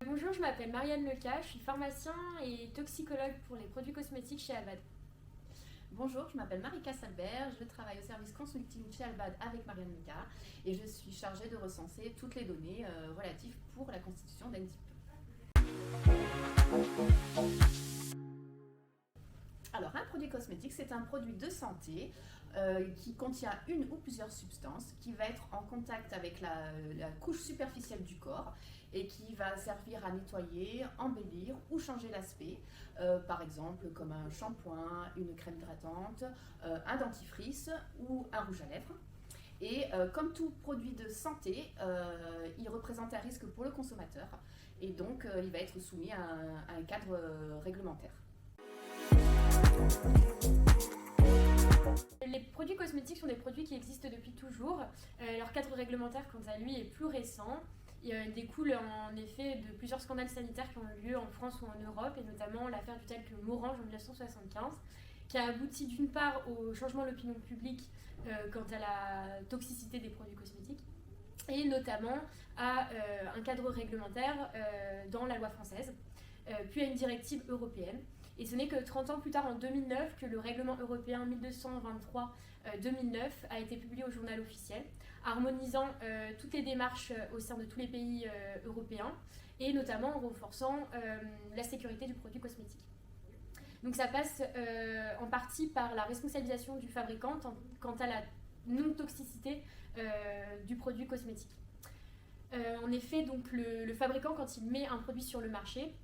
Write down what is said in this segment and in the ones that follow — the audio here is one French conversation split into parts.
Bonjour, je m'appelle Marianne Leca, je suis pharmacien et toxicologue pour les produits cosmétiques chez Albad. Bonjour, je m'appelle Marika Salbert, je travaille au service consulting chez Albad avec Marianne Leca et je suis chargée de recenser toutes les données relatives pour la constitution d'NTIP. Alors, un produit cosmétique, c'est un produit de santé qui contient une ou plusieurs substances, qui va être en contact avec la couche superficielle du corps et qui va servir à nettoyer, embellir ou changer l'aspect, par exemple comme un shampoing, une crème hydratante, un dentifrice ou un rouge à lèvres. Et comme tout produit de santé, il représente un risque pour le consommateur et donc il va être soumis à un cadre réglementaire. Les produits cosmétiques sont des produits qui existent depuis toujours. Leur cadre réglementaire, quant à lui, est plus récent. Il découle en effet de plusieurs scandales sanitaires qui ont eu lieu en France ou en Europe, et notamment l'affaire du talc Morange en 1975, qui a abouti d'une part au changement de l'opinion publique quant à la toxicité des produits cosmétiques, et notamment à un cadre réglementaire dans la loi française, puis à une directive européenne. Et ce n'est que 30 ans plus tard, en 2009, que le règlement européen 1223-2009 a été publié au journal officiel, harmonisant toutes les démarches au sein de tous les pays européens, et notamment en renforçant la sécurité du produit cosmétique. Donc ça passe en partie par la responsabilisation du fabricant quant à la non-toxicité du produit cosmétique. En effet, donc, le fabricant, quand il met un produit sur le marché,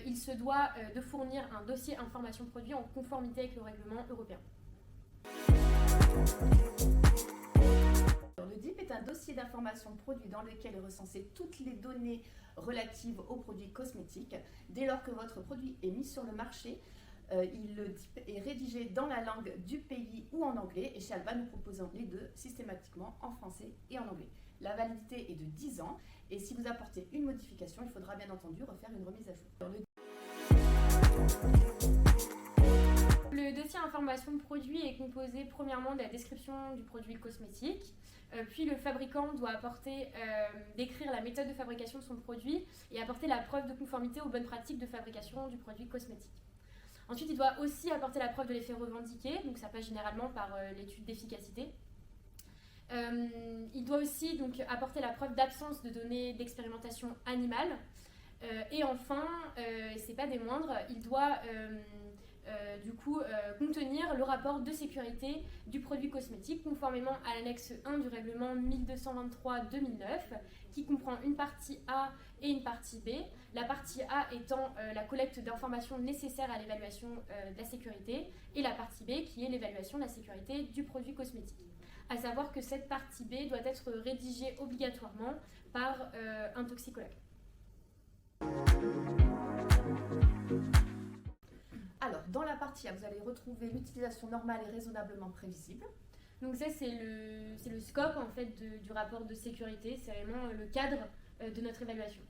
il se doit de fournir un dossier information produit en conformité avec le règlement européen. Le DIP est un dossier d'information produit dans lequel est recensé toutes les données relatives aux produits cosmétiques. Dès lors que votre produit est mis sur le marché, le DIP est rédigé dans la langue du pays ou en anglais, et chez Alba nous proposons les deux systématiquement en français et en anglais. La validité est de 10 ans et si vous apportez une modification, il faudra bien entendu refaire une remise à jour. Le dossier information de produit est composé premièrement de la description du produit cosmétique, puis le fabricant doit décrire la méthode de fabrication de son produit et apporter la preuve de conformité aux bonnes pratiques de fabrication du produit cosmétique. Ensuite, il doit aussi apporter la preuve de l'effet revendiqué, donc ça passe généralement par l'étude d'efficacité. Il doit aussi donc apporter la preuve d'absence de données d'expérimentation animale. Et enfin, et c'est pas des moindres, il doit contenir le rapport de sécurité du produit cosmétique conformément à l'annexe 1 du règlement 1223-2009 qui comprend une partie A et une partie B. La partie A étant la collecte d'informations nécessaires à l'évaluation de la sécurité et la partie B qui est l'évaluation de la sécurité du produit cosmétique. À savoir que cette partie B doit être rédigée obligatoirement par un toxicologue. Alors, dans la partie A, vous allez retrouver l'utilisation normale et raisonnablement prévisible. Donc ça, c'est le scope en fait, du rapport de sécurité, c'est vraiment le cadre de notre évaluation.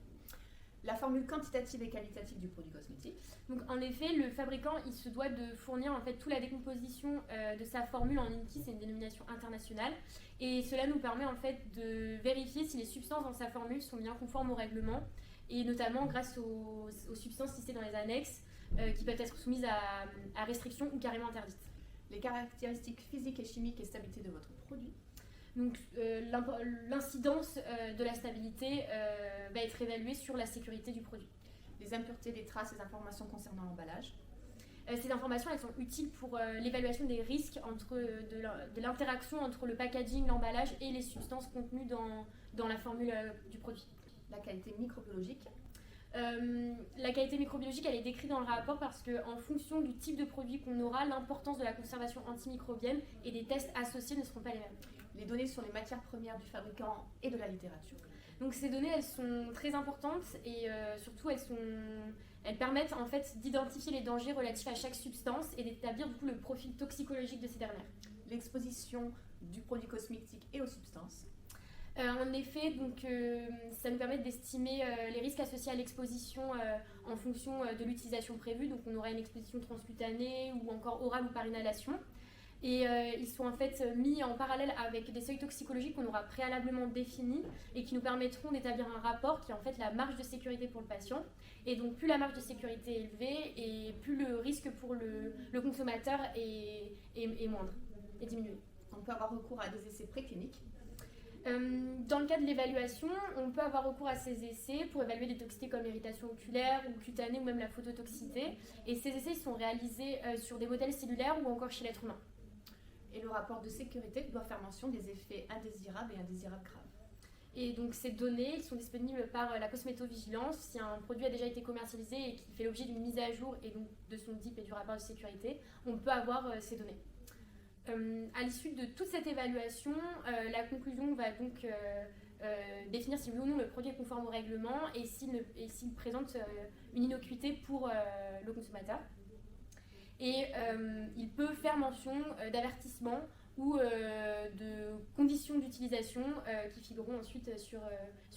La formule quantitative et qualitative du produit cosmétique. Donc en effet, le fabricant il se doit de fournir en fait toute la décomposition de sa formule en INCI, c'est une dénomination internationale, et cela nous permet en fait de vérifier si les substances dans sa formule sont bien conformes au règlement, et notamment grâce aux substances listées dans les annexes qui peuvent être soumises à restriction ou carrément interdites. Les caractéristiques physiques et chimiques et stabilité de votre produit. Donc l'incidence de la stabilité va être évaluée sur la sécurité du produit. Les impuretés, les traces, les informations concernant l'emballage. Ces informations elles sont utiles pour l'évaluation des risques de l'interaction entre le packaging, l'emballage et les substances contenues dans la formule du produit. La qualité microbiologique. La qualité microbiologique elle est décrite dans le rapport parce qu'en fonction du type de produit qu'on aura, l'importance de la conservation antimicrobienne et des tests associés ne seront pas les mêmes. Les données sur les matières premières du fabricant et de la littérature. Donc ces données elles sont très importantes et surtout elles permettent en fait d'identifier les dangers relatifs à chaque substance et d'établir du coup le profil toxicologique de ces dernières. L'exposition du produit cosmétique et aux substances. En effet, donc, ça nous permet d'estimer les risques associés à l'exposition en fonction de l'utilisation prévue. Donc on aura une exposition transcutanée ou encore orale ou par inhalation. Et ils sont en fait mis en parallèle avec des seuils toxicologiques qu'on aura préalablement définis et qui nous permettront d'établir un rapport qui est en fait la marge de sécurité pour le patient. Et donc plus la marge de sécurité est élevée et plus le risque pour le consommateur est moindre, est diminué. On peut avoir recours à des essais précliniques. Dans le cas de l'évaluation, on peut avoir recours à ces essais pour évaluer des toxicités comme l'irritation oculaire ou cutanée ou même la phototoxicité. Et ces essais sont réalisés sur des modèles cellulaires ou encore chez l'être humain. Et le rapport de sécurité doit faire mention des effets indésirables et indésirables graves. Et donc ces données sont disponibles par la cosmétovigilance. Si un produit a déjà été commercialisé et qu'il fait l'objet d'une mise à jour et donc de son DIP et du rapport de sécurité, on peut avoir ces données. À l'issue de toute cette évaluation, la conclusion va donc définir si oui ou non le produit est conforme au règlement et s'il présente une innocuité pour le consommateur. Et il peut faire mention d'avertissements ou de conditions d'utilisation qui figureront ensuite sur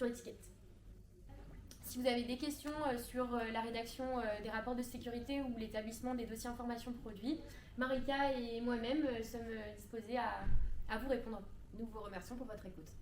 l'étiquette. Si vous avez des questions sur la rédaction des rapports de sécurité ou l'établissement des dossiers information produits, Marika et moi-même sommes disposés à vous répondre. Nous vous remercions pour votre écoute.